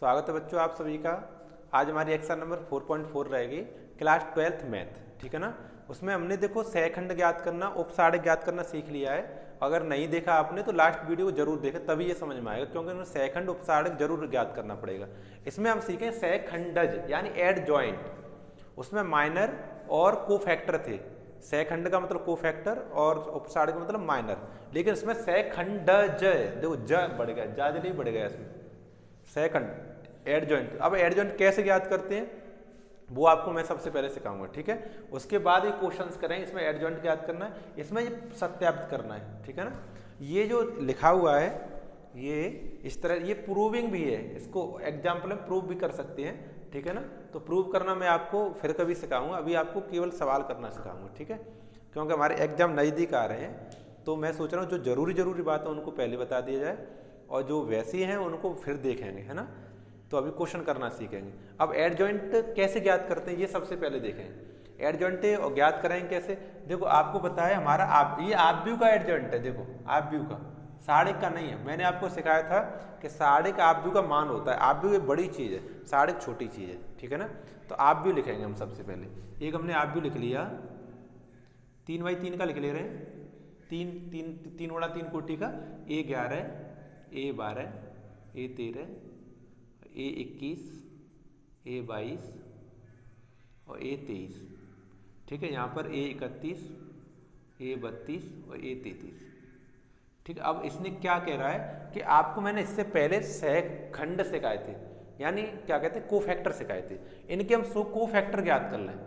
स्वागत है बच्चों आप सभी का। आज हमारी एक्सरसाइज नंबर 4.4 रहेगी, क्लास 12th मैथ, ठीक है ना। उसमें हमने देखो सहखंड ज्ञात करना, उपसाढ़क ज्ञात करना सीख लिया है। अगर नहीं देखा आपने तो लास्ट वीडियो को जरूर देखें, तभी ये समझ में आएगा, क्योंकि हमें सहखंड उपसाढ़क जरूर ज्ञात करना पड़ेगा। इसमें हम सीखें सहखंडज यानी एड जॉइंट। उसमें माइनर और कोफैक्टर थे। सहखंड का मतलब कोफैक्टर और उपसाढ़क का मतलब माइनर, लेकिन इसमें सहखंडज देखो ज बढ़ गया, जाजली बढ़ गया इसमें। सहखंड एड जॉइंट। अब एड जॉइंट कैसे ज्ञात करते हैं वो आपको मैं सबसे पहले सिखाऊंगा, ठीक है। उसके बाद ये क्वेश्चंस करेंगे, इसमें एड जॉइंट ज्ञात करना है, इसमें ये सत्यापित करना है, ठीक है ना। ये जो लिखा हुआ है ये इस तरह, ये प्रूविंग भी है, इसको एग्जाम्पल में प्रूव भी कर सकते हैं, ठीक है ना। तो प्रूव करना मैं आपको फिर कभी सिखाऊंगा, अभी आपको केवल सवाल करना सिखाऊंगा, ठीक है। क्योंकि हमारे एग्जाम नज़दीक आ रहे हैं, तो मैं सोच रहा हूँ जो जरूरी बात है उनको पहले बता दिया जाए और जो वैसी हैं उनको फिर देखेंगे, है ना। तो अभी क्वेश्चन करना सीखेंगे। अब एड जॉइंट कैसे ज्ञात करते हैं ये सबसे पहले देखें। एड जॉइंट और ज्ञात कराएंगे कैसे, देखो आपको पता है हमारा ये आव्यूह का एड जॉइंट है, देखो आव्यूह का, साढ़िक का नहीं है। मैंने आपको सिखाया था कि साढ़िक आव्यूह का मान होता है, आव्यूह एक बड़ी चीज़ है, साढ़िक छोटी चीज़ है, ठीक है ना। तो आव्यूह लिखेंगे हम सबसे पहले। एक हमने आव्यूह लिख लिया, 3/3 का लिख ले रहे हैं, 3 गुणा 3 कोटि का, A11 A12 A13 A21 A22 और A23, ठीक है। यहाँ पर A31 A32 और A33, ठीक है। अब इसने क्या कह रहा है कि आपको मैंने इससे पहले सहखंड सिखाए थे, यानी क्या कहते हैं कोफैक्टर सिखाए थे। इनके हम कोफैक्टर ज्ञात कर लें,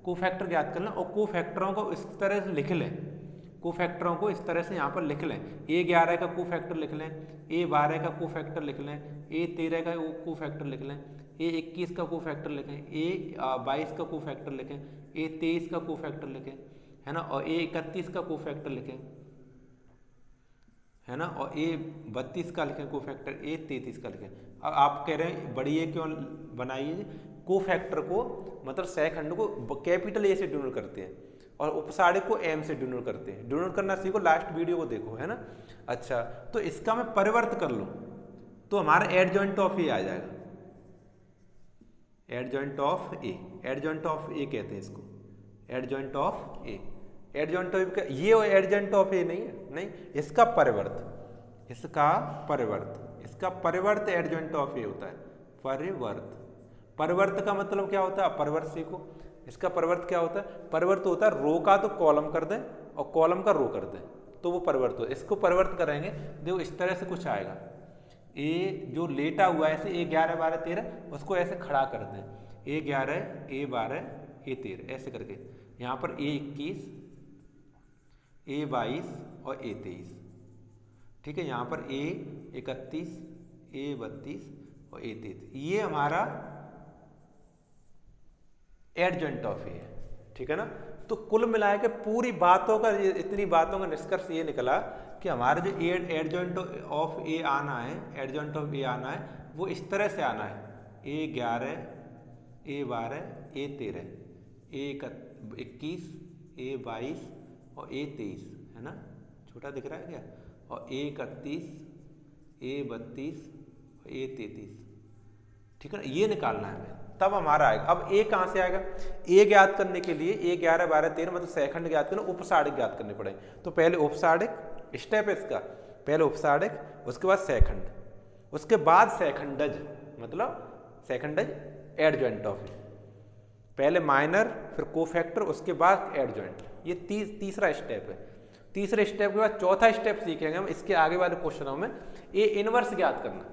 कोफैक्टर ज्ञात कर लें और कोफैक्टरों को इस तरह से लिख लें, कोफैक्टरों को इस तरह से यहाँ पर लिख लें। A11 का कोफैक्टर लिख लें, A12 का कोफैक्टर लिख लें, A13 का कोफैक्टर लिख लें, A21 का कोफैक्टर लिखें, A22 का कोफैक्टर लिखें, A23 का कोफैक्टर लिखें, है ना, और A31 का कोफैक्टर लिखें, है ना, और A32 का लिखें कोफैक्टर, A33 का लिखें। अब आप कह रहे हैं बड़ी ए क्यों बनाइए, कोफैक्टर को मतलब सहखंड को कैपिटल ए से डिनोट करते हैं और उपसाढ़िक को एम से डिनोट करते हैं। डिनोट करना सीखो, लास्ट वीडियो को देखो, है ना। अच्छा, तो इसका मैं परिवर्त कर लूं तो हमारा एड जॉइंट ऑफ ए आ जाएगा, adjoint of A, adjoint of A कहते हैं इसको, adjoint of A. Adjoint of ये एड जॉइंट ऑफ ए नहीं है, नहीं, इसका परिवर्त, इसका परिवर्त, इसका परिवर्त एड जॉइंट ऑफ ए होता है। परिवर्त, परिवर्त का मतलब क्या होता है, परिवर्त सीखो। इसका परिवर्त क्या होता है, परिवर्त होता है रो का तो कॉलम कर दें और कॉलम का रो कर दें, तो वो परिवर्त हो। इसको परिवर्त करेंगे, देखो इस तरह से कुछ आएगा, ए जो लेटा हुआ है ऐसे A11 12 13, उसको ऐसे खड़ा कर दें, A11 A12 A13 ऐसे करके, यहाँ पर A21 A22 और A23, ठीक है। यहाँ पर A31 A32 और A33, ये हमारा एड जॉइंट ऑफ ए है, ठीक है ना। तो कुल मिला के पूरी बातों का, इतनी बातों का निष्कर्ष ये निकला कि हमारा जो एड जॉइंट ऑफ ए आना है, एड जॉइंट ऑफ ए आना है, वो इस तरह से आना है, A11 A12 A13 A21 A22 और A23, है ना, छोटा दिख रहा है क्या, और A31 A32 और A33, ठीक है ना। ये निकालना है हमें, तब हमारा आएगा। अब ए कहाँ से आएगा, ए ज्ञात करने के लिए A11 12 13 मतलब सहखंड ज्ञात करना, उपसाढ़िक ज्ञात करने पड़े। तो पहले उपसाढ़िक स्टेप है इसका, पहले उपसाढ़िक, उसके बाद सहखंड, उसके बाद सहखंडज मतलब सहखंडज एड जॉइंट ऑफ ए। पहले माइनर, फिर कोफैक्टर, उसके बाद एड जॉइंट। ये तीसरा स्टेप है। तीसरे स्टेप के बाद चौथा स्टेप सीखेंगे हम इसके आगे वाले क्वेश्चनों में, ए इनवर्स ज्ञात करना,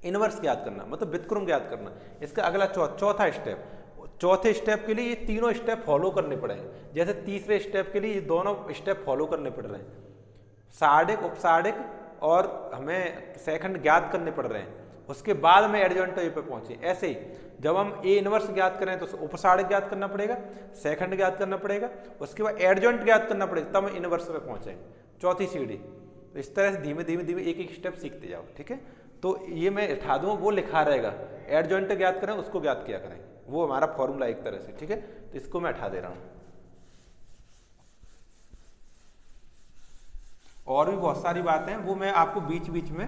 इनवर्स ज्ञात करना मतलब व्युत्क्रम ज्ञात करना। इसका अगला चौथा स्टेप, चौथे स्टेप के लिए ये तीनों स्टेप फॉलो करने पड़ेंगे। जैसे तीसरे स्टेप के लिए ये दोनों स्टेप फॉलो करने पड़ रहे हैं, साढ़िक उपसाढ़िक और हमें सहखंड ज्ञात करने पड़ रहे हैं। उसके बाद में एड जॉइंट ए पे पहुंचे। ऐसे ही जब हम ए इनवर्स ज्ञात करें तो उपसाढ़िक ज्ञात करना पड़ेगा, सहखंड ज्ञात करना पड़ेगा, उसके बाद एड जॉइंट ज्ञात करना पड़ेगा, तब हम इनवर्स पे पहुंचेंगे, चौथी सीढ़ी। तो इस तरह से धीमे धीमे एक एक स्टेप सीखते जाओ, ठीक है। तो ये मैं उठा दूँ, वो लिखा रहेगा, एड जॉइंट ज्ञात करें उसको ज्ञात किया करें, वो हमारा फॉर्मूला एक तरह से, ठीक है। तो इसको मैं उठा दे रहा हूँ। और भी बहुत सारी बातें हैं, वो मैं आपको बीच बीच में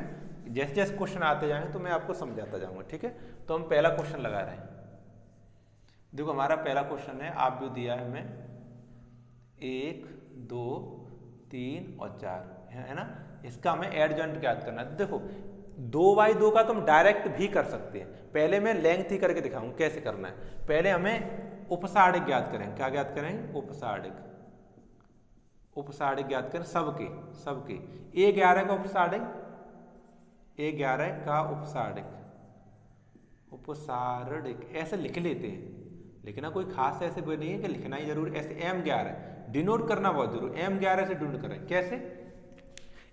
जैसे जैसे क्वेश्चन आते जाएंगे तो मैं आपको समझाता जाऊंगा, ठीक है। तो हम पहला क्वेश्चन लगा रहे हैं। देखो हमारा पहला क्वेश्चन है, आप भी दिया है हमें 1 2 3 और 4 है ना। इसका हमें एडजॉइंट ज्ञात करना है। देखो 2/2 का तो हम डायरेक्ट भी कर सकते हैं, पहले मैं लेंथ ही करके दिखाऊंगा कैसे करना है। पहले हमें उपसाढ़िक ज्ञात करेंगे। क्या ज्ञात करेंगे? उपसाढ़िक। उपसाढ़िक ज्ञात करें सबके सबके। A11 का उपसाढ़िक, A11 का उपसाढ़िक, उपसारणिक ऐसे लिख लेते हैं, लिखना कोई खास ऐसे कोई नहीं है कि लिखना ही जरूर। ऐसे M11 डिनोट करना बहुत जरूरी। M11 से डिनोट करें कैसे?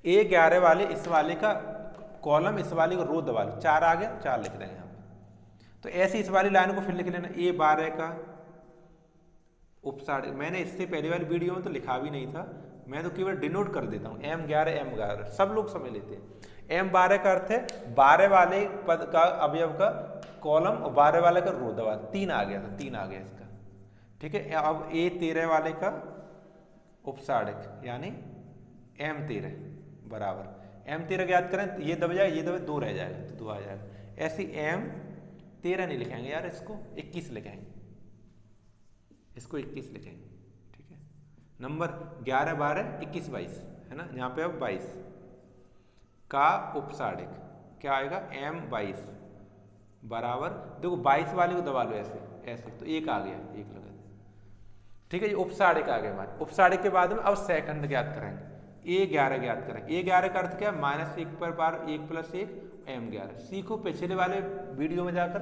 A11 वाले इस वाले का कॉलम, इस वाले को रो दबा लो, 4 आ गया, 4 लिख देंगे यहाँ पे। तो ऐसे इस वाली लाइन को फिर लिख लेना, A12 का उपसाढ़िक। मैंने इससे पहले वाली वीडियो में तो लिखा भी नहीं था, मैं तो केवल डिनोट कर देता हूँ। M11 M11 सब लोग समझ लेते हैं। M12 का अर्थ है 12 वाले पद का अवयव का कॉलम और 12 वाले का रो दबा, 3 आ गया था, 3 आ गया इसका, ठीक है। अब A13 वाले का उपसाढ़िक यानी M13 बराबर M13 ज्ञात करें, ये दब जाए, ये दबे, 2 रह जाएगा तो 2 आ जाएगा। ऐसे M13 नहीं लिखेंगे यार, इसको 21 लिखेंगे, इसको 21 लिखेंगे, ठीक है। नंबर 11 12 21 22 है ना। यहाँ पे अब 22 का उपसाढ़िक क्या आएगा? M22 बराबर, देखो 22 वाले को दबा लो ऐसे ऐसे, तो 1 आ गया, 1 लगा दे, ठीक है। ये उपसाढ़िक आ गया हमारे। उपसाढ़िक के बाद में अब सेकंड ज्ञात करेंगे, A11 ज्ञात करेंगे। A11 का अर्थ क्या है? -1 पर बार 1 + 1 M11। सीखो पिछले वाले वीडियो में जाकर,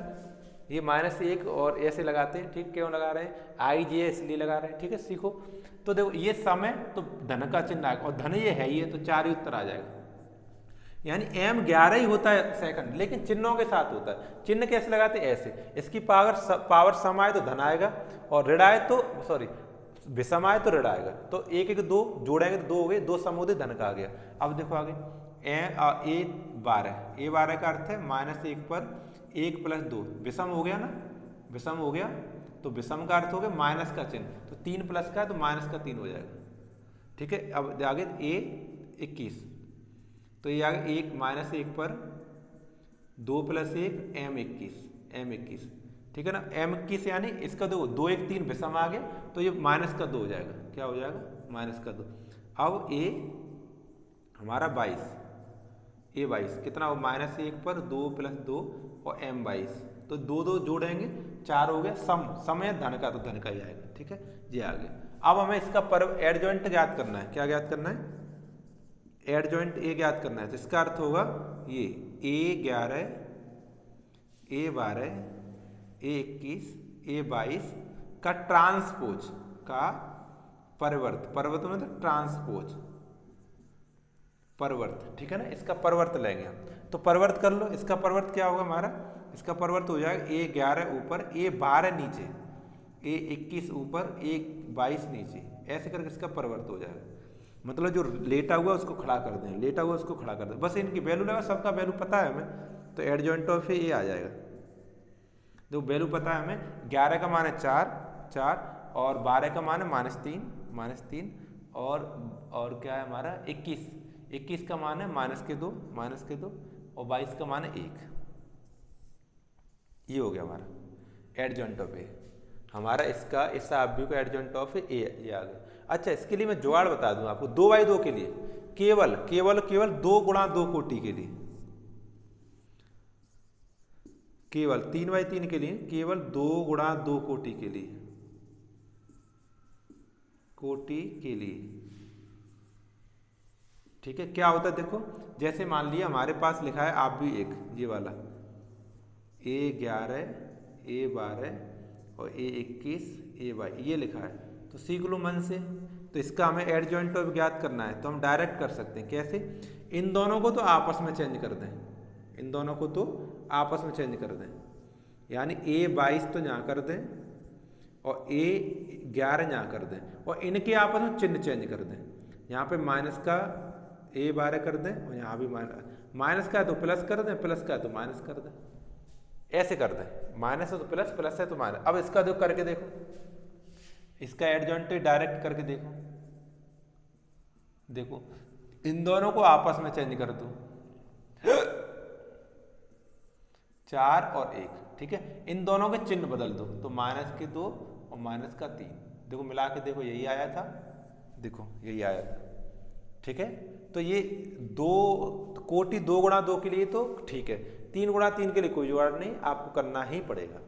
ये -1 और ऐसे लगाते हैं, ठीक। क्यों लगा रहे हैं? IJ इसलिए लगा रहे हैं, ठीक है, सीखो। तो देखो ये सम है तो धन का चिन्ह आएगा, और धन ये है ही है तो 4 ही उत्तर आ जाएगा। यानी M11 ही होता है सेकंड, लेकिन चिन्हों के साथ होता है। चिन्ह कैसे लगाते हैं? ऐसे, इसकी पावर सम आए तो धन आएगा, और ऋण आए तो सॉरी विषम आए तो ऋण आएगा। तो 1 1 2 जोड़ेंगे तो 2 हो गए, 2 समुदय धन का आ गया। अब देखो आगे A12 का अर्थ है -1 पर 1 + 2 विषम हो गया ना, विषम हो गया तो विषम का अर्थ हो गया माइनस का चिन्ह, तो 3 प्लस का है तो माइनस का 3 हो जाएगा, ठीक है। अब आगे A21, तो ये आगे 1 पर 2 + 1 M21, ठीक है ना। M21 यानी इसका देखो 2 1 3 विषम आ गया, तो ये -2 हो जाएगा। क्या हो जाएगा? -2। अब A हमारा 22, A22 कितना हो? -1 पर 2 + 2 और M22, तो 2 2 जोड़ेंगे 4 हो गया। सम है धन का, तो धन का ही आएगा, ठीक है। ये आ गया। अब हमें इसका एडजॉइंट ज्ञात करना है। क्या ज्ञात करना है? एडजॉइंट A ज्ञात करना है। तो इसका अर्थ होगा ये A11 A12 A21 A22 का ट्रांसपोज का परिवर्त, परिवर्त मतलब ट्रांसपोज, परिवर्त, ठीक है ना। इसका परिवर्त लेंगे हम, तो परिवर्त कर लो। इसका परिवर्त क्या होगा हमारा? इसका परिवर्त हो जाएगा A11 ऊपर A12 नीचे, A21 ऊपर A22 नीचे, ऐसे करके इसका परिवर्त हो जाएगा। मतलब जो लेटा हुआ उसको खड़ा कर दें, लेटा हुआ उसको खड़ा कर दें, बस इनकी वैल्यू लगा, सबका वैल्यू पता है हमें, तो एडजॉइंट ऑफ ए आ जाएगा। तो वैल्यू पता है हमें, 11 का मान है 4 और 12 का मान है -3 और क्या है हमारा 21 का मान है -2 और 22 का मान है 1। ये हो गया हमारा एडजॉइंट ऑफ ए। हमारा इसका इस आव्यूह का एडजॉइंट ऑफ ए ये आ गया। अच्छा, इसके लिए मैं जुगाड़ बता दूं आपको। 2/2 के लिए केवल 2 × 2 कोटि के लिए, केवल 3/3 के लिए केवल 2 × 2 कोटि के लिए, ठीक है। क्या होता है देखो, जैसे मान लिया हमारे पास लिखा है आप भी एक ये वाला A11 A12 और A21 A22 ये लिखा है, तो सीख लो मन से। तो इसका हमें एडजॉइंट ऑफ ज्ञात करना है, तो हम डायरेक्ट कर सकते हैं। कैसे? इन दोनों को तो आपस में चेंज कर दें, इन दोनों को तो आपस में चेंज कर दें, यानी A22 तो यहाँ कर दें और A11 यहाँ कर दें, और इनके आपस में चिन्ह चेंज कर दें। यहाँ पे माइनस का A12 कर दें और यहाँ भी माइनस का है तो प्लस कर दें, प्लस का है तो माइनस कर दें, ऐसे कर दें। माइनस है तो प्लस, प्लस है तो माइनस। अब इसका जो करके देखो, इसका एडजॉइंट डायरेक्ट करके देखो, देखो इन दोनों को आपस में चेंज कर दो, 4 और 1, ठीक है। इन दोनों के चिन्ह बदल दो, तो माइनस के 2 और माइनस का 3, देखो मिला के देखो यही आया था, देखो यही आया था, ठीक है। तो ये कोटि 2 गुणा 2 के लिए तो ठीक है, 3 गुणा 3 के लिए कोई जुगाड़ नहीं, आपको करना ही पड़ेगा।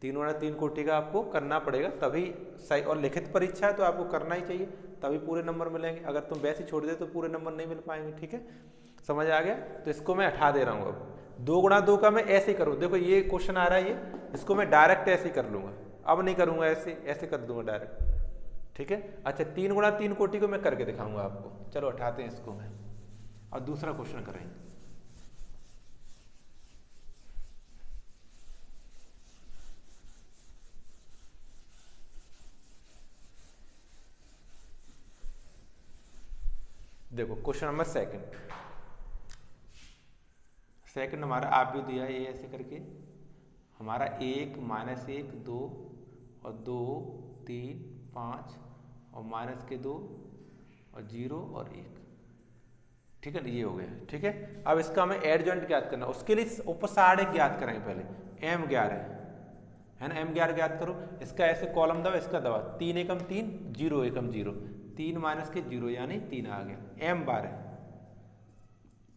3 गुणा 3 कोटि का आपको करना पड़ेगा, तभी सही। और लिखित परीक्षा है तो आपको करना ही चाहिए, तभी पूरे नंबर मिलेंगे। अगर तुम वैसे छोड़ दे तो पूरे नंबर नहीं मिल पाएंगे, ठीक है। समझ आ गया? तो इसको मैं हटा दे रहा हूँ। अब 2 गुणा 2 का मैं ऐसे ही करूँ, देखो ये क्वेश्चन आ रहा है, ये इसको मैं डायरेक्ट ऐसे ही कर लूँगा, अब नहीं करूँगा, ऐसे कर दूंगा डायरेक्ट, ठीक है। अच्छा 3 गुणा 3 कोटि को मैं करके दिखाऊंगा आपको। चलो हटाते हैं इसको मैं, और दूसरा क्वेश्चन करेंगे। देखो क्वेश्चन नंबर सेकंड हमारा आप भी दिया है, ये ऐसे करके हमारा 1 माइनस 1 2 और 2 3 5 और माइनस के 2 और 0 और 1, ठीक है। ये हो गया, ठीक है। अब इसका हमें एडजॉइंट ज्ञात करना, उसके लिए उपसारक ज्ञात करेंगे पहले। M11 है ना, M11 ज्ञात करो। इसका ऐसे कॉलम दबा, इसका दबा, 3 एकम 3 0 एकम 0, 3 माइनस के 0 यानी 3 आ गया। M12,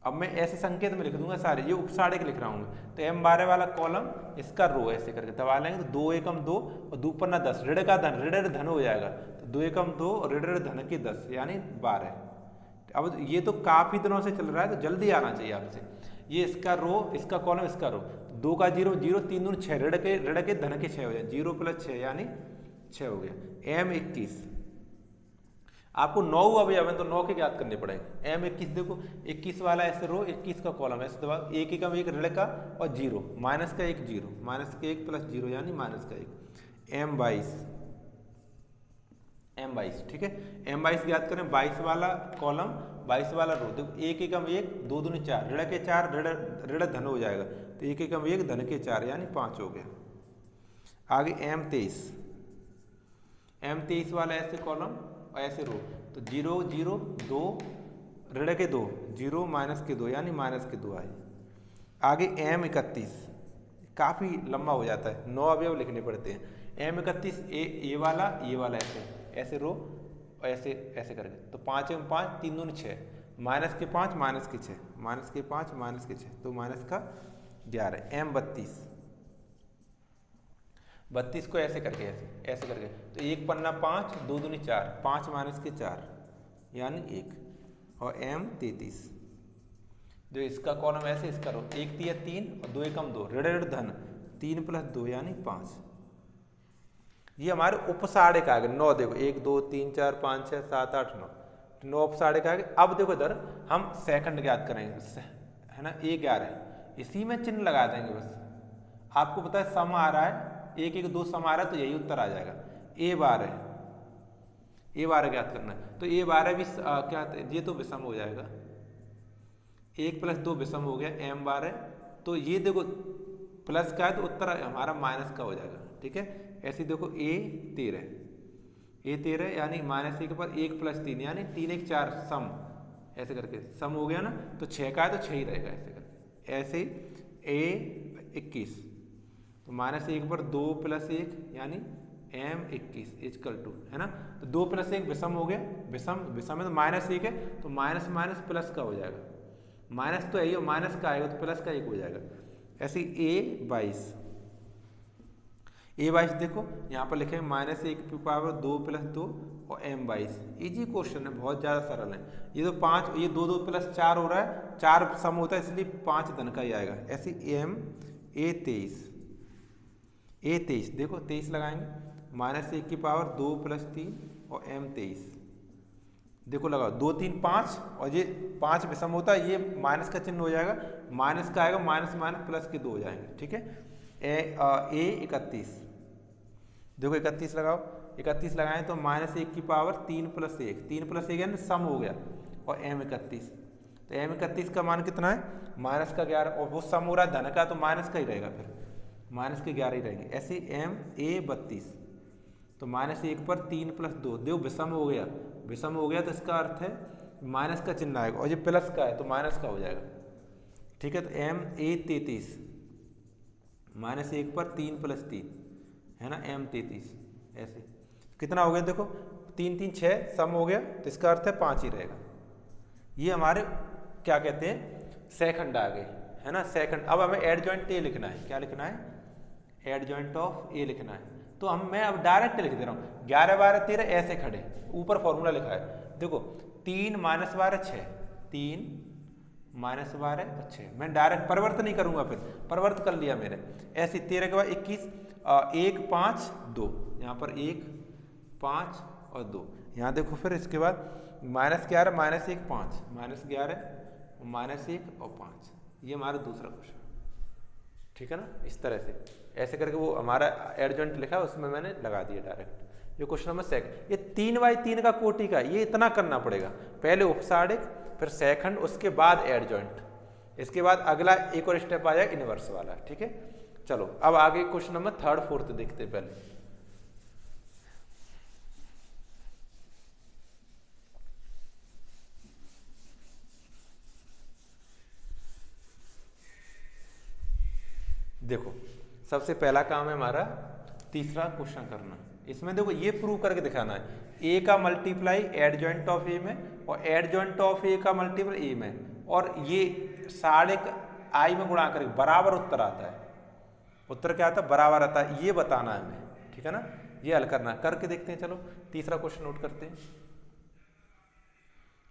अब मैं ऐसे संकेत में लिख दूंगा सारे, ये उपसारक लिख रहा हूँ मैं। तो M12 वाला कॉलम, इसका रो ऐसे करके दबा लेंगे, तो 2 एकम 2 और 2 पर ना 10, ऋण का धन, ऋण धन हो जाएगा, तो 2 एकम 2 और ऋण धन के 10 यानी 12। अब ये तो काफी दिनों से चल रहा है, तो जल्दी आना चाहिए आपसे। ये इसका रो, इसका कॉलम, इसका रो, 2 का 0 0, 3 दूनी 6, ऋण के धन के 6 हो जाए, 0 + 6 यानी 6 हो गया। M21, आपको 9 अवयव है तो 9 के ज्ञात करने पड़ेंगे। M21 देखो, 21 वाला ऐसे रो, 21 का कॉलम ऐसे दबा, 1 एकम 1 ऋण का और 0, माइनस का 1 0, माइनस के 1 + 0 यानी माइनस का 1। M22, ठीक है। M22 ज्ञात करें, 22 वाला कॉलम 22 वाला रो, देखो 1 एकम 1 2 दूनी 4, ऋण के 4 ऋण धन हो जाएगा, तो 1 एकम 1 धन के 4 यानी 5 हो गया। आगे M23 वाला ऐसे कॉलम और ऐसे रो, तो 0 0 2 ऋण के 2 0 माइनस के 2 यानी माइनस के 2 आए। आगे M31, काफ़ी लंबा हो जाता है, 9 अवयव लिखने पड़ते हैं। M31 ये वाला ऐसे रो और ऐसे करके, तो 5 एकम 5 3 दूनी 6, माइनस के 5 माइनस के 6, माइनस के 5 माइनस के 6, तो माइनस का 11। M32 को ऐसे करके ऐसे करके, तो 1 पन्ना 5 2 दूनी 4, 5 माइनस के 4 यानी 1। और M33, जो इसका कॉलम ऐसे, इसका रो, 1 3 3 और 2 एकम 2, ऋण धन 3 + 2 यानी 5। ये हमारे उपसारक आ गए 9, देखो 1 2 3 4 5 6 7 8 9 उपसारक आ गए। अब देखो इधर हम सेकंड ज्ञात करेंगे, है ना, A11, इसी में चिन्ह लगा देंगे बस। आपको पता है सम आ रहा है, 1 1 2 सम आ रहा है, तो यही उत्तर आ जाएगा। A12 ज्ञात करना है, तो A12 भी क्या, ये तो विषम हो जाएगा, 1 + 2 विषम हो गया M12, तो ये देखो प्लस का है तो उत्तर हमारा माइनस का हो जाएगा, ठीक है। ऐसे देखो A13 यानी -1 पर 1 + 3 यानी 3 1 4 सम, ऐसे करके सम हो गया ना, तो 6 का है तो 6 ही रहेगा, ऐसे करके। ऐसे A21, तो -1 पर 2 + 1 यानी M21 = है ना, तो 2 + 1 विषम हो गया, विषम है तो -1 है, तो माइनस माइनस प्लस का हो जाएगा, माइनस तो है, माइनस का आएगा तो प्लस का 1 हो जाएगा। ऐसे A22 देखो यहाँ पर लिखेंगे -1 × 2 + 2 और M22, इजी क्वेश्चन है, बहुत ज़्यादा सरल है। ये तो 5, ये 2 2 + 4 हो रहा है, 4 सम होता है, इसलिए 5 धन का ही आएगा। ऐसे A23 देखो 23 लगाएंगे, -1 × 2 + 3 और M23 देखो लगाओ, 2 3 5 और ये 5 विषम होता है, ये माइनस का चिन्ह हो जाएगा, माइनस का आएगा, माइनस माइनस प्लस के 2 हो जाएंगे, ठीक है। A31 देखो 31 लगाओ, 31 लगाएं तो -1 × 3 + 1, 3 + 1 यानी सम हो गया, और M31, तो M31 का मान कितना है, माइनस का 11, और वो सम हो रहा है धन का, तो माइनस का ही रहेगा, फिर माइनस के 11 ही रहेंगे। ऐसे A32, तो -1 पर 3 + 2 देखो विषम हो गया, तो इसका अर्थ है माइनस का चिन्ह आएगा, और ये प्लस का है तो माइनस का हो जाएगा, ठीक है। तो -1 पर 3 + 3 है ना, m33 ऐसे। कितना हो गया देखो, 3 3 6 सम हो गया, तो इसका अर्थ है 5 ही रहेगा। ये हमारे क्या कहते हैं, सेकंड आ गए, है ना, सेकंड। अब हमें एडजॉइंट ए लिखना है। क्या लिखना है, एडजॉइंट ऑफ ए लिखना है। तो मैं अब डायरेक्ट लिख दे रहा हूँ, 11 12 13 ऐसे खड़े, ऊपर फॉर्मूला लिखा है देखो, 3 - 12 6, 3 - 12 और 6। मैं डायरेक्ट परिवर्तन नहीं करूंगा, फिर परिवर्तन कर लिया मेरे ऐसे। 13 के बाद 21, 1 5 2, यहाँ पर 1 5 और 2। यहाँ देखो फिर इसके बाद -11 -1 5, -11 -1 और 5। ये हमारा दूसरा क्वेश्चन, ठीक है ना। इस तरह से ऐसे करके वो हमारा एडजॉइंट लिखा है, उसमें मैंने लगा दिया डायरेक्ट। ये क्वेश्चन नंबर सेकंड। ये 3x3 का कोटि का, ये इतना करना पड़ेगा, पहले उपसारिक, फिर सेकंड, उसके बाद एडजॉइंट। इसके बाद अगला एक और स्टेप आ जाएगा इनवर्स वाला, ठीक है। चलो अब आगे क्वेश्चन नंबर थर्ड फोर्थ देखते हैं। पहले देखो, सबसे पहला काम है हमारा तीसरा क्वेश्चन करना। इसमें देखो ये प्रूव करके दिखाना है, ए का मल्टीप्लाई एडजॉइंट ऑफ ए में, और एडजॉइंट ऑफ ए का मल्टीप्लाई ए में, और ये साढ़े आई में गुणा करके बराबर उत्तर आता है। उत्तर क्या आता है, बराबर आता है, ये बताना है हमें, ठीक है ना। ये हल करना है, करके देखते हैं। चलो तीसरा क्वेश्चन नोट करते हैं।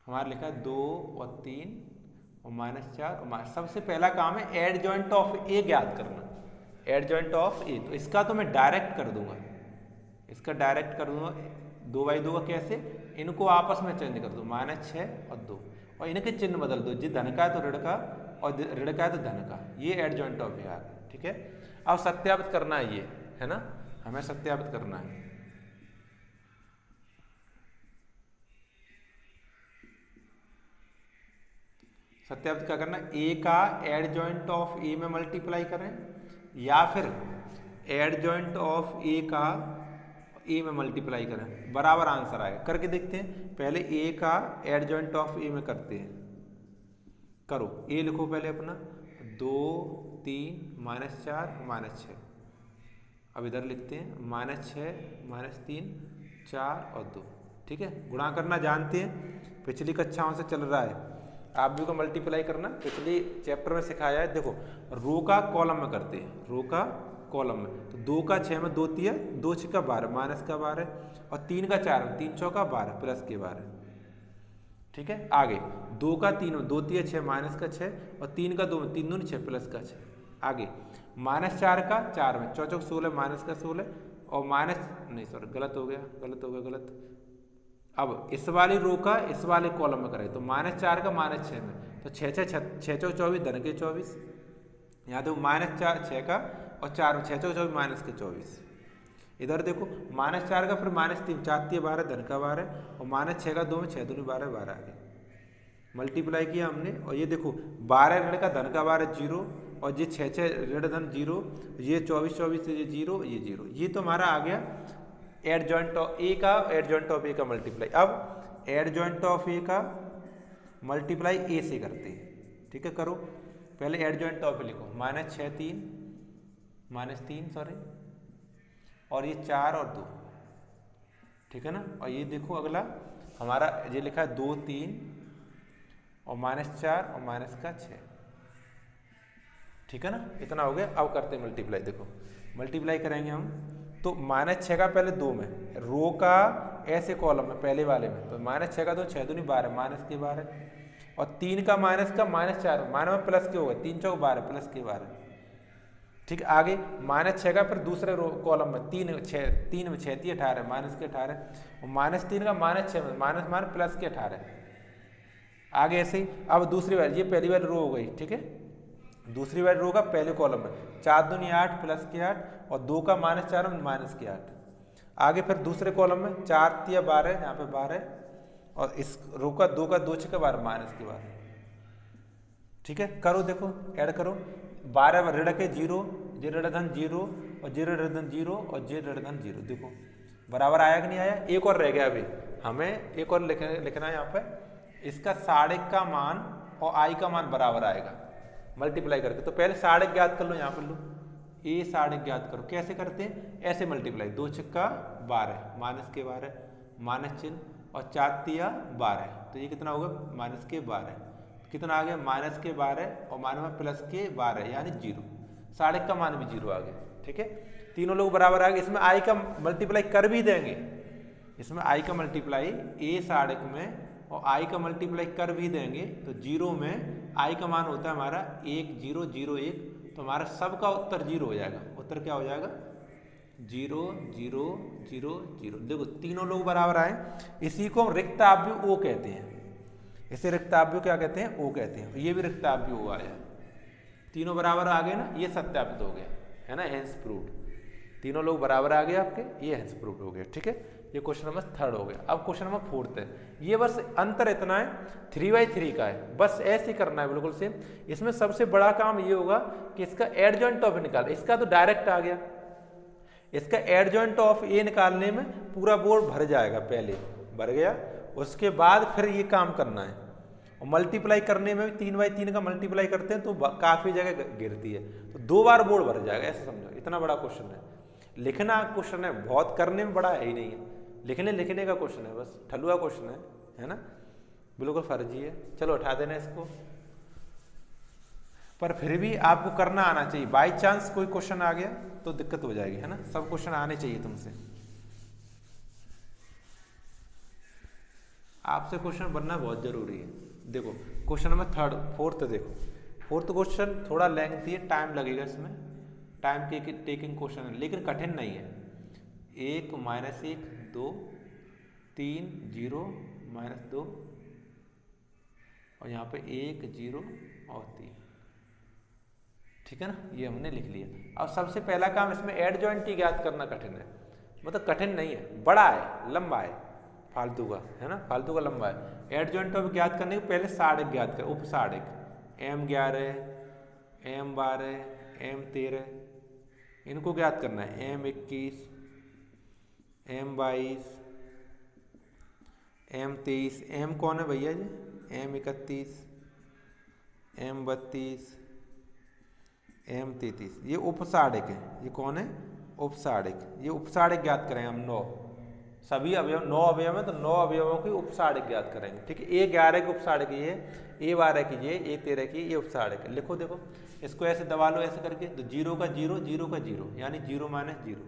हमारा लिखा है 2 और 3 और -4 और सबसे पहला काम है एडजॉइंट ऑफ ए ज्ञात करना। एडजॉइंट ऑफ ए, तो इसका तो मैं डायरेक्ट कर दूंगा, इसका डायरेक्ट कर दूंगा। 2/2 का कैसे, इनको आपस में चेंज कर दो, -6 और 2, और इनके चिन्ह बदल दो, जी धन का है तो ऋण का, और ऋण का है तो धन का। ये एडजॉइंट ऑफ ए आ गया, ठीक है। अब सत्यापित करना है, ये है ना, हमें सत्यापित करना है। सत्यापित क्या करना है, ए का एडजॉइंट ऑफ ए में मल्टीप्लाई करें, या फिर एडजॉइंट ऑफ ए का ए में मल्टीप्लाई करें, बराबर आंसर आएगा। करके देखते हैं। पहले ए का एडजॉइंट ऑफ ए में करते हैं। करो, ए लिखो पहले अपना, 2 3 -4 -6। अब इधर लिखते हैं -6 -3 4 और 2, ठीक है। गुणा करना जानते हैं, पिछली कक्षाओं से चल रहा है। आप भी को मल्टीप्लाई करना पिछली चैप्टर में सिखाया है। देखो रो का कॉलम में करते हैं, रो का कॉलम में, तो 2 का 6 में 2 तिया 2 6 का 12 माइनस का 12, और 3 का 4 में 3 चौका 12 प्लस के 12, ठीक है। आगे 2 का 3 में 2 तिया 6 माइनस का 6, और 3 का 2 में 3 दूनी 6 प्लस का 6। आगे -4 का 4 में 4 चौक 16 माइनस का 16, और गलत हो गया। अब इस वाली रो का इस वाले कॉलम में करें, तो -4 का -6 में, तो 6 चौक 24 धन के 24। यहाँ देखो -4 6 का, और 4 6 चौक 24 माइनस के 24। इधर देखो -4 का फिर -3 4 तिया 12 धन का 12, और -6 का 2 में 6 दूनी 12 12 आ गया। मल्टीप्लाई किया हमने, और ये देखो 12 ऋण का धन का 12 0, और ये 6 ऋण धन 0, ये 24 ये 0 ये 0। ये तो हमारा आ गया एडजॉइंट ऑफ ए का, एडजॉइंट ऑफ ए का मल्टीप्लाई। अब एडजॉइंट ऑफ ए का मल्टीप्लाई ए से करते हैं, ठीक है। करो पहले एडजॉइंट ऑफ ए लिखो, -3 सॉरी, और ये 4 और 2, ठीक है ना। और ये देखो अगला हमारा ये लिखा है 2 3 और -4 और माइनस का 6, ठीक है ना। इतना हो गया। अब करते हैं मल्टीप्लाई। देखो मल्टीप्लाई करेंगे हम, तो -6 का पहले 2 में, रो का ऐसे कॉलम में पहले वाले में, तो -6 का 2 6 दूनी 12 माइनस के 12, और 3 का -4 माइनस में प्लस के हो गए, 3 चौक 12 प्लस के 12, ठीक। आगे -6 का फिर दूसरे रो कॉलम में 3 में 6 3 18 माइनस के 18, और -3 का -6 में माइनस प्लस के 18। आगे ऐसे ही अब दूसरी बार, ये पहली बार रो हो गई, ठीक है। दूसरी वाली रो का पहले कॉलम में 4 दूनी 8 प्लस के 8, और 2 का -4 में माइनस के 8। आगे फिर दूसरे कॉलम में 4 तिया 12, यहाँ पे 12, और इस रो का 2 का 2 6 का 12 माइनस के 12, ठीक है। करो देखो ऐड करो, 12 ऋण के 0, जे ऋण धन 0, और जे ऋण धन 0, और जे ऋण धन 0। देखो बराबर आया कि नहीं आया। एक और रह गया, अभी हमें एक और लिखना है यहाँ पे, इसका साढ़े का मान और आई का मान बराबर आएगा मल्टीप्लाई करके। तो पहले साढ़े ज्ञात कर लो, यहाँ पर लो ए साढ़े ज्ञात करो। कैसे करते हैं? ऐसे मल्टीप्लाई, 2 छक्का 12 माइनस के 12 माइनस चिन्ह और 4 तिया 12, तो ये कितना होगा माइनस के 12, कितना आ गया माइनस के 12 और माइनस में प्लस के 12 यानी 0, साढ़े का मान भी 0 आ गया। ठीक है, तीनों लोग बराबर आ गए। इसमें आई का मल्टीप्लाई कर भी देंगे, इसमें आई का मल्टीप्लाई ए साढ़े में और आई का मल्टीप्लाई कर भी देंगे तो 0 में आई का मान होता है हमारा 1 0 0 1, तो हमारा सबका उत्तर 0 हो जाएगा। उत्तर क्या हो जाएगा 0 0 0 0। देखो तीनों लोग बराबर आए, इसी को हम रिक्ताव्य ओ कहते हैं, इसे रिक्ताव्य क्या कहते हैं? ओ कहते हैं। ये भी रिक्ताव्य ओ आया, तीनों बराबर आ गए ना, ये सत्यापित हो गया है ना, हेंस प्रूव्ड। तीनों लोग बराबर आ गए आपके, ये हेंस प्रूव्ड हो गया। ठीक है, ये क्वेश्चन नंबर 3 हो गया। अब क्वेश्चन नंबर 4 है, ये बस अंतर इतना है 3/3 का है, बस ऐसे ही करना है बिल्कुल सेम। इसमें सबसे बड़ा काम ये होगा कि इसका एडजॉइंट ऑफ निकाल, इसका तो डायरेक्ट आ गया, इसका एडजॉइंट ऑफ ए निकालने में पूरा बोर्ड भर जाएगा, पहले भर गया, उसके बाद फिर ये काम करना है। और मल्टीप्लाई करने में भी 3/3 का मल्टीप्लाई करते हैं तो काफी जगह गिरती है, तो 2 बार बोर्ड भर जाएगा, ऐसे समझो। इतना बड़ा क्वेश्चन है, लिखना क्वेश्चन है, बहुत करने में बड़ा है ही नहीं है, लिखने का क्वेश्चन है, बस ठलुआ क्वेश्चन है ना, बिल्कुल फर्जी है। चलो उठा देना इसको, पर फिर भी आपको करना आना चाहिए। बाई चांस कोई क्वेश्चन आ गया तो दिक्कत हो जाएगी, है ना, सब क्वेश्चन आने चाहिए तुमसे, आपसे क्वेश्चन बनना बहुत जरूरी है। देखो क्वेश्चन नंबर 4 देखो, 4th क्वेश्चन थोड़ा लेंथी है, टाइम लगेगा इसमें, टाइम टेकिंग क्वेश्चन है, लेकिन कठिन नहीं है। 1 -1 2 3 0 -2 और यहाँ पे 1 0 और 3, ठीक है ना, ये हमने लिख लिया। अब सबसे पहला काम इसमें एडजॉइंट ज्ञात करना कठिन है, मतलब कठिन नहीं है, बड़ा है, लंबा है, फालतू का है ना, फालतू का लंबा है। एडजॉइंट ऑफ ज्ञात करने के पहले साढ़क ज्ञात कर, उप साढ़क M11 M12 M13 इनको ज्ञात करना है, M21 M22 M23, M कौन है भैया जी, M31 M32 M33, ये उपसाढ़क है। ये कौन है? उपसाढ़क। ये उपसाढ़क ज्ञात करेंगे हम 9, सभी अवयव 9 अवयव हैं तो 9 अवयवों की उपसाढ़क ज्ञात करेंगे। ठीक है, A11 की उपसाढ़क ये, A12 की ये, A13 की ये उपसाढ़क है। लिखो देखो, इसको ऐसे दबा लो ऐसे करके, तो 0 का 0 0 का 0 यानी 0 - 0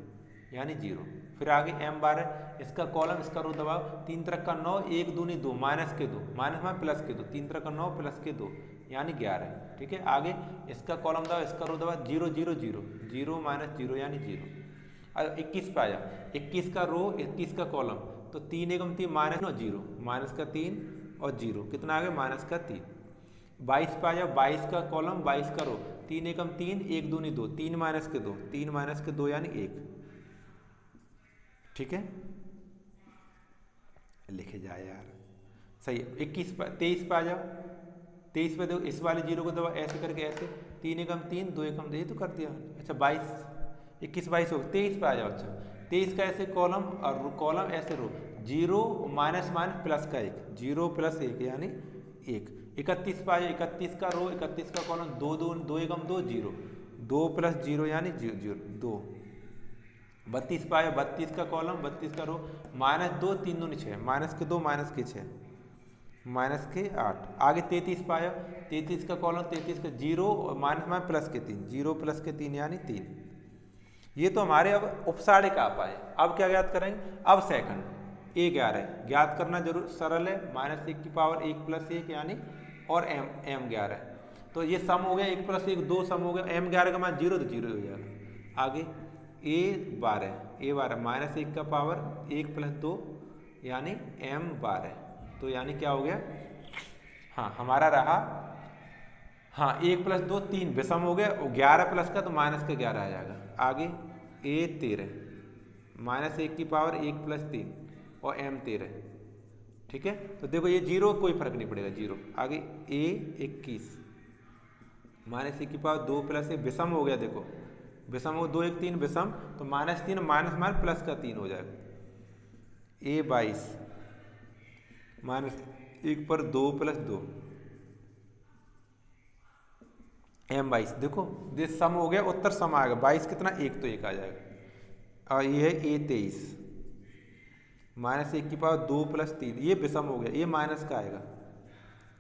यानी 0। फिर आगे M12, इसका कॉलम इसका रो दबाओ, 3 3 का 9 1 दूनी 2 माइनस के 2 माइनस में प्लस के 2, 3 3 का 9 प्लस के 2 यानी 11। ठीक है, आगे इसका कॉलम दबाओ इसका रो दबाओ, 0 0 0 0 - 0 यानी 0। और 21 पे आया, 21 का रो 21 का कॉलम, तो 3 एकम 3 माइनस 0 माइनस का 3 और 0 कितना आ गया माइनस का 3। 22 पे आया, 22 का कॉलम 22 का रो, 3 एकम 3 1 दूनी 2 3 माइनस के 2 3 माइनस के 2 यानी 1। ठीक है, लिखे जाए यार, सही है। 23 पे आ जाओ, 23 पे देखो, इस वाले 0 को दबा ऐसे करके ऐसे, 3 एकम 3 2 एकम 2 ये तो कर दिया। अच्छा 22 21 22 हो, 23 पे आ जाओ। अच्छा 23 का ऐसे कॉलम और कॉलम ऐसे रो, 0 माइनस माइनस प्लस का 1 0 + 1 यानी 1। 31 पे आ जाओ, 31 का रो 31 का कॉलम 2 2 2 एकम 2 0 2 + 0 यानी 0 2। 32 पे आया, 32 का कॉलम 32 का रो, -2 3 दूनी 6 माइनस के 2 माइनस के 6 माइनस के 8। आगे 33 पे आया, 33 का कॉलम 33 का 0 और माइनस में प्लस के 3 0 + के 3 यानी 3। ये तो हमारे अब उपसाढ़क आ पाए। अब क्या ज्ञात करेंगे? अब सेकंड A11 ज्ञात करना जरूर सरल है, -1 की पावर 1 + 1 यानी, और M11, तो ये सम हो गया 1 + 1 2 सम हो गया, M11 का मान 0 तो 0 हो जाएगा। आगे A12 -1 का पावर 1 + 2 यानी M12, तो यानी क्या हो गया, हाँ हमारा रहा, हाँ 1 + 2 3 विषम हो गया, 11 प्लस का तो माइनस का 11 आ जाएगा। आगे A13 -1 की पावर 1 + 3 और M13। ठीक है, तो देखो ये 0 कोई फर्क नहीं पड़ेगा 0। आगे A21 -1 की पावर 2 + 1 विषम हो गया, देखो विषम हो 2 1 3 विषम, तो -3 माइनस प्लस का 3 हो जाएगा। A22 -1 पर 2 + 2 M22 देखो ये सम हो गया, उत्तर सम आएगा 22 कितना 1 तो 1 आ जाएगा। और ये है A23 -1 की पावर 2 + 3, ये विषम हो गया, ये माइनस का आएगा,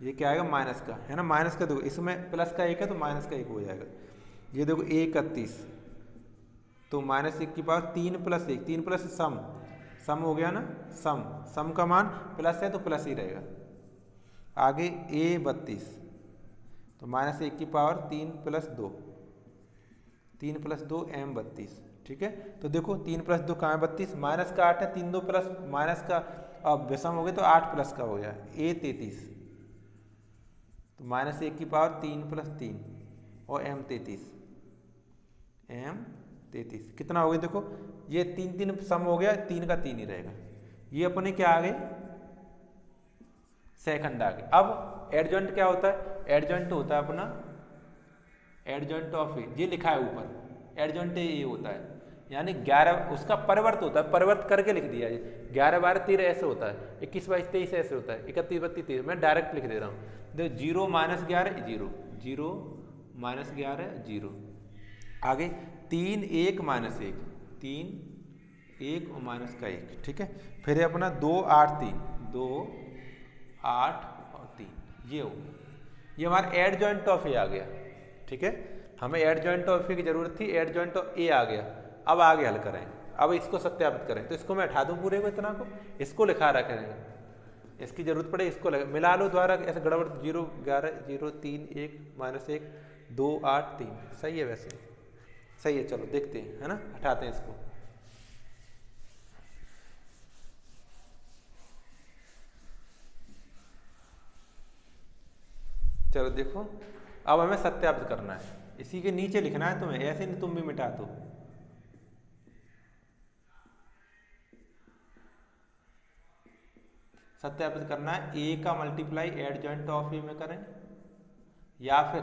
ये क्या आएगा माइनस का, है ना। माइनस का देखो इसमें प्लस का 1 है तो माइनस का 1 हो जाएगा। ये देखो A31 तो -1 की पावर 3 + 1, 3 + सम हो गया ना, सम का मान प्लस है तो प्लस ही रहेगा। आगे A32 तो -1 की पावर 3 + 2, 3 + 2 M32, ठीक है। तो देखो 3 + 2 कहाँ है 32, माइनस का 8 है, 3 2 प्लस माइनस का, अब विषम हो गए तो 8 प्लस का हो गया। A33 तो -1 की पावर 3 + 3 और M33 कितना हो गया देखो, ये 3 3 सम हो गया, 3 का 3 ही रहेगा। ये अपने क्या आ गए सेकंड आ गए। अब एडजॉइंट क्या होता है, एडजॉइंट होता है अपना एडजॉइंट ऑफ ए, ये लिखा है ऊपर एडजॉइंट ए होता है, यानी 11 उसका परिवर्त होता है, परिवर्त करके लिख दिया है। 11 12 13 ऐसे होता है, 21 22 23 ऐसे होता है, 31 32 13, मैं डायरेक्ट लिख दे रहा हूँ। देखो 0 -11 0 0 -11 0, आगे 3 1 -1 3 1 और माइनस का 1, ठीक है। फिर है अपना 2 8 3 2 8 और 3, ये हो गया, ये हमारा एडजॉइंट ऑफ ए आ गया, ठीक है। हमें एडजॉइंट ऑफ ए की जरूरत थी, एडजॉइंट ऑफ ए आ गया। अब आगे हल करें, अब इसको सत्यापित करें, तो इसको मैं हटा दूं पूरे को, इतना को इसको लिखा रखेंगे, इसकी जरूरत पड़े इसको मिला लो द्वारा, ऐसे गड़बड़ 0 11 0 3 1 -1 2 8 3, सही है, वैसे सही है। चलो देखते हैं, है ना, हटाते हैं इसको। चलो देखो, अब हमें सत्यापित करना है, इसी के नीचे लिखना है तुम्हें, ऐसे नहीं तुम भी मिटा दो। सत्यापित करना है, ए का मल्टीप्लाई एडजॉइंट ऑफ ए में करें, या फिर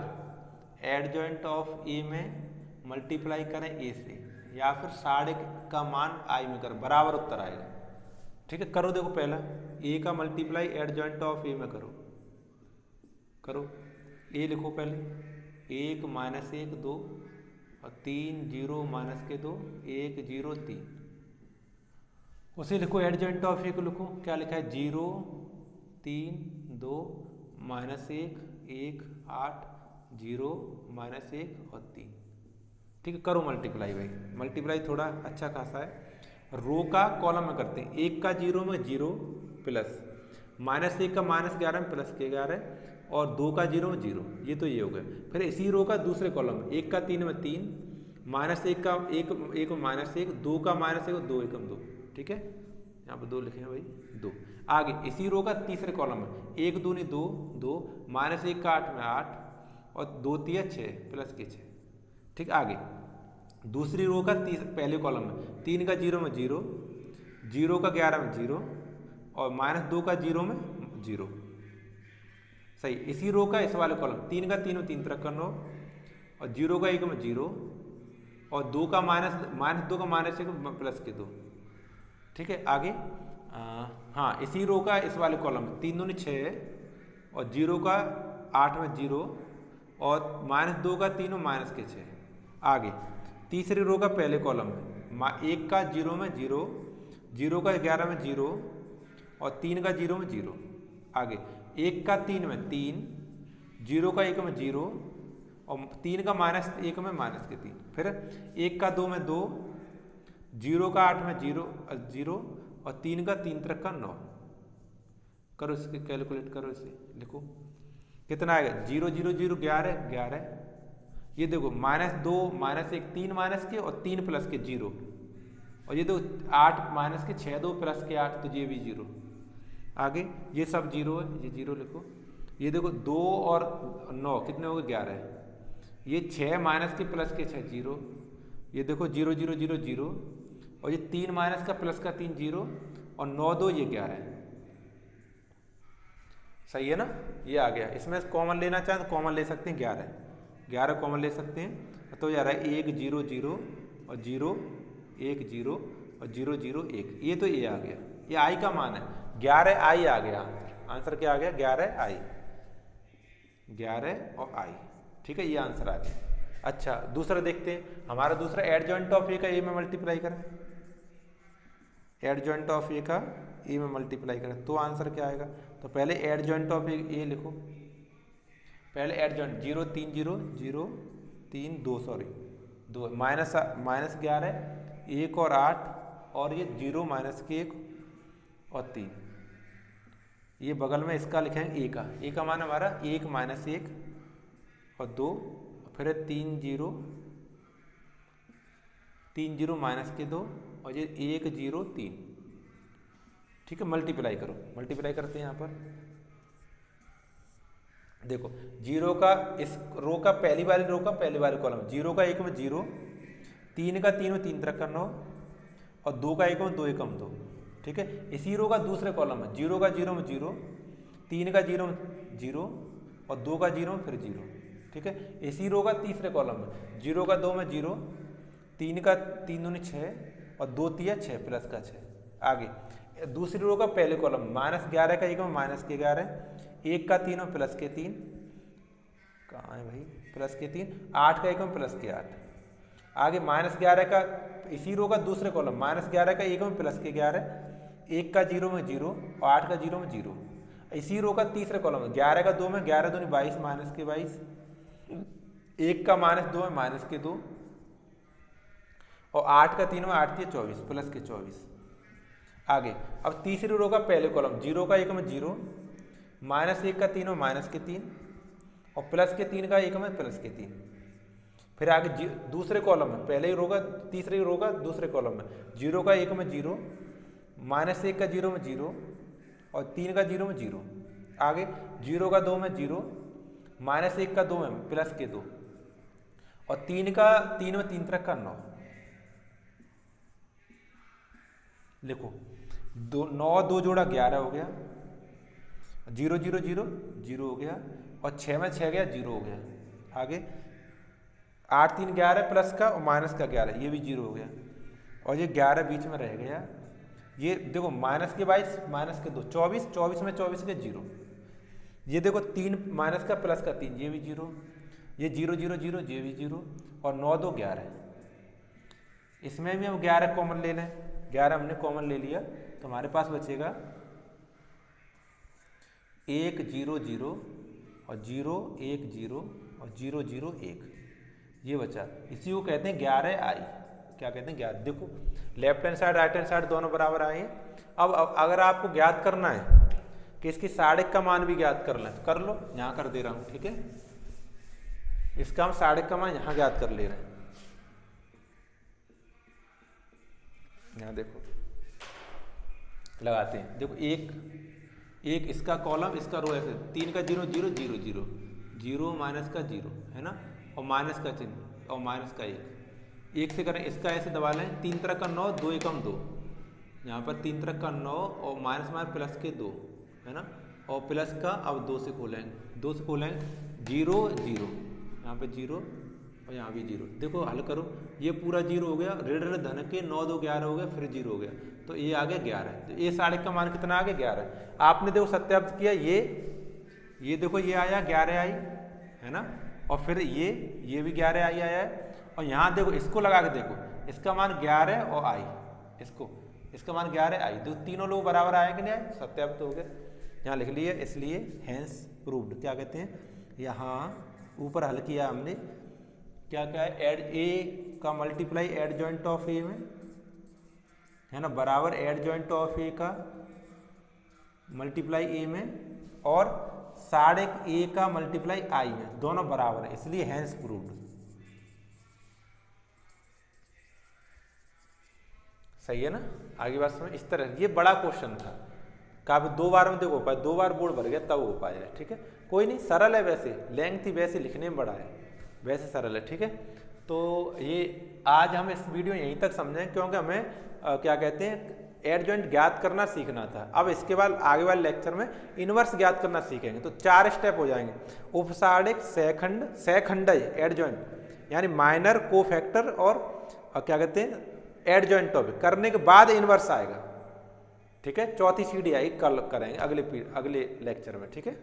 एडजॉइंट ऑफ ए में मल्टीप्लाई करें ए से, या फिर साढ़े का मान आई में करें, बराबर उत्तर आएगा, ठीक है। करो देखो, पहला ए का मल्टीप्लाई एडजॉइंट ऑफ ए में करो, ए लिखो पहले, 1 -1 2 और 3 0 -2 1 0 3, उसे लिखो एडजॉइंट ऑफ ए को लिखो, क्या लिखा है 0 3 2 -1 1 8 0 -1 और 3, ठीक है। करो मल्टीप्लाई, भाई मल्टीप्लाई थोड़ा अच्छा खासा है। रो का कॉलम में करते हैं, 1 का 0 में 0 प्लस -1 का -11 में प्लस के 11 और 2 का 0 में 0, ये तो ये हो गया। फिर इसी रो का दूसरे कॉलम में 1 का 3 में 3 -1 का 1 -1 2 का -1 2 1 2, ठीक है, यहाँ पर 2 लिखे हैं भाई 2। आगे इसी रो का तीसरे कॉलम में 1 2 2 2 -1 का 8 में 8 और 2 3 6 प्लस के 6, ठीक। आगे दूसरी रो का पहले कॉलम में 3 का 0 में 0 0 का 11 में 0 और -2 का 0 में 0, सही। इसी रो का इस वाले कॉलम 3 का 3 में 3 3 9 और 0 का 1 में 0 और 2 का -2 का -1 प्लस के 2, ठीक है। आगे हाँ इसी रो का इस वाले कॉलम 3 2 6 और 0 का 8 में 0 और -2 का 3 और माइनस के 6। आगे तीसरी रो का पहले कॉलम में 1 का 0 में 0 0 का 11 में 0 और 3 का 0 में 0। आगे 1 का 3 में 3 0 का 1 में 0 और 3 का -1 में -3। फिर 1 का 2 में 2 0 का 8 में 0 और 3 का 3 3 का 9। करो इसके कैलकुलेट करो, इसे लिखो कितना आएगा 0 0 0 11 11। ये देखो -2 -1 3 माइनस के और 3 प्लस के 0 और ये दो 8 माइनस के 6 2 प्लस के 8 तो ये भी 0। आगे ये सब 0 है, ये 0 लिखो। ये देखो 2 और 9 कितने हो गए 11। ये 6 माइनस के प्लस के 6 0। ये देखो 0 0 0 0 और ये 3 माइनस का प्लस का 3 0 और 9 2 ये 11। सही है ना, ये आ गया। इसमें कॉमन लेना चाहें तो कॉमन ले सकते हैं 11 कॉमन ले सकते हैं तो जा रहा है 1 0 0 और 0 1 0 और 0 0 1। ये तो ये आ गया, ये आई का मान है 11 आई आ गया। आंसर क्या आ गया 11 आई, 11 और आई। ठीक है, ये आंसर आ गया। अच्छा दूसरा देखते हैं, हमारा दूसरा एडजॉइंट ऑफ ए का ए में मल्टीप्लाई करें, एडजॉइंट ऑफ ए का ए में मल्टीप्लाई करें तो आंसर क्या आएगा। तो पहले एडजॉइंट ऑफ ए लिखो, पहले एडजॉइंट 0 3 0 0 3 2 सॉरी 2 माइनस 11 1 और 8 और ये 0 माइनस के 1 और 3, ये बगल में इसका लिखेंगे ए का मान हमारा 1 माइनस 1 और 2, फिर 3 0 माइनस के 2 और ये 1 0 3, ठीक है। मल्टीप्लाई करो, मल्टीप्लाई करते हैं यहाँ पर देखो 0 का इस रो का पहली वाली रो का पहली वाली कॉलम, 0 का 1 में 0, 3 का 3 में 3 तरह का 9 और 2 का 1 में 2 एकम 2, ठीक है। इसी रो का दूसरे कॉलम में 0 का 0 में 0, 3 का 0 में 0 और 2 का 0 में फिर 0, ठीक है। इसी रो का तीसरे कॉलम में 0 का 2 में 0, 3 का 3 दूनी 6 और 2 3 6 प्लस का 6। आगे दूसरी रो का पहले कॉलम -11 का 1 में माइनस के 11, 1 का 3 में प्लस के 3, कहाँ है भाई प्लस के 3, 8 का 1 में प्लस के 8। आगे -11 का इसी रो का दूसरे कॉलम -11 का 1 में प्लस के 11, 1 का 0 में 0 और 8 का 0 में 0। इसी रो का तीसरे कॉलम में 11 का 2 में 11 दूनी 22 माइनस के 22, 1 का -2 में माइनस के 2 और 8 का 3 में 8 के 24 प्लस के 24। आगे अब तीसरी रो का पहले कॉलम 0 का 1 में 0, -1 का 3 में माइनस के 3 और प्लस के 3 का 1 में प्लस के 3। फिर आगे दूसरे कॉलम में पहले रो का तीसरी रो का दूसरे कॉलम में 0 का 1 में 0, -1 का 0 में 0 और 3 का 0 में 0। आगे 0 का 2 में 0, -1 का 2 में प्लस के 2 और 3 का 3 में 3 तरह का 9। लिखो 9 2 जोड़ा 11 हो गया, 0 0 0 0 हो गया और 6 में 6 गया 0 हो गया। आगे 8 3 11 प्लस का और माइनस का 11 ये भी 0 हो गया और ये 11 बीच में रह गया। ये देखो माइनस के 22 माइनस के 2 24, 24 में 24 के 0। ये देखो 3 माइनस का प्लस का 3 ये भी 0, ये 0 0 0 ये भी 0 और 9 2 11। इसमें भी हम 11 कॉमन ले लें, 11 हमने कॉमन ले लिया तो हमारे पास बचेगा 1 0 0 और 0 1 0 और 0 0 1, ये बचा। इसी को कहते हैं 11 आई। क्या कहते हैं 11। देखो left hand side right hand side दोनों बराबर आए हैं। अब अगर आपको ज्ञात करना है कि इसकी साढ़े का मान भी ज्ञात कर लें तो कर लो, यहाँ कर दे रहा हूँ, ठीक है। इसका हम साढ़े का मान यहाँ ज्ञात कर ले रहे हैं। यहाँ देखो लगाते हैं, देखो एक इसका कॉलम इसका रो ऐसे 3 का 0 0 0 0 0 माइनस का 0 है ना और माइनस का चिन्ह और माइनस का 1 से करें इसका ऐसे दबा लें। 3 तरह का 9 2 एकम 2, यहाँ पर 3 तरह का 9 और माइनस माइनस प्लस के 2 है ना और प्लस का अब 2 से खोलेंगे 0 0 यहाँ पे 0 और यहाँ भी 0। देखो हल करो ये पूरा 0 हो गया, ऋण ऋण धन के 9 2 11 हो गया फिर 0 हो गया तो ये आ गया 11। तो ये साढ़े का मान कितना आ गया 11। आपने देखो सत्यापित किया ये देखो ये आया 11 आई है ना और फिर ये भी 11 आई आया है और यहाँ देखो इसको लगा के देखो इसका मान 11 और आई इसका मान 11 आई, तो तीनों लोग बराबर आए कि नहीं आए, सत्यापित हो गए। यहाँ लिख लिए इसलिए हैंस प्रूव्ड। क्या कहते हैं यहाँ ऊपर हल किया हमने, क्या क्या है एड ए का मल्टीप्लाई एड जॉइंट ऑफ ए में है ना बराबर एड जॉइंट ऑफ ए का मल्टीप्लाई ए में और साढ़े ए का मल्टीप्लाई आई में, दोनों बराबर है इसलिए हैंस प्रूव्ड। सही है ना। आगे बात समझ। इस तरह ये बड़ा क्वेश्चन था, काफी 2 बार में देखो पाए, 2 बार बोर्ड भर गया तब हो पाया है, ठीक है। कोई नहीं, सरल है, वैसे लेंथ थी वैसे लिखने में बड़ा है, वैसे सरल है, ठीक है। तो ये आज हम इस वीडियो यहीं तक समझें क्योंकि हमें क्या कहते हैं एडजॉइंट ज्ञात करना सीखना था। अब इसके बाद आगे वाले लेक्चर में इनवर्स ज्ञात करना सीखेंगे, तो 4 स्टेप हो जाएंगे। उपसाढ़िक, सहखंड, सहखंडय एडजॉइंट यानी माइनर, कोफैक्टर और क्या कहते हैं एडजॉइंट टॉपिक करने के बाद इनवर्स आएगा, ठीक है। चौथी सीढ़ी आएगी, कल करेंगे अगले लेक्चर में, ठीक है।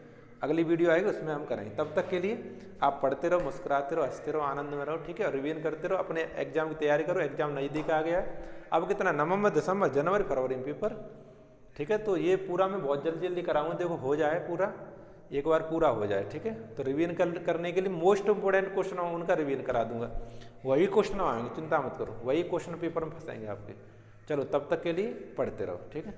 अगली वीडियो आएगी उसमें हम करेंगे। तब तक के लिए आप पढ़ते रहो, मुस्कुराते रहो, हंसते रहो, आनंद में रहो, ठीक है। और रिवीजन करते रहो, अपने एग्जाम की तैयारी करो। एग्जाम नज़दीक आ गया है, अब कितना नवंबर, दिसंबर, जनवरी, फरवरी में पेपर, ठीक है। तो ये पूरा मैं बहुत जल्दी जल्दी कराऊंगा, देखो हो जाए पूरा, एक बार पूरा हो जाए, ठीक है। तो रिवीजन करने के लिए मोस्ट इंपोर्टेंट क्वेश्चन उनका रिवीजन करा दूंगा, वही क्वेश्चन आएंगे, चिंता मत करो, वही क्वेश्चन पेपर में फंसाएंगे आपके। चलो तब तक के लिए पढ़ते रहो, ठीक है।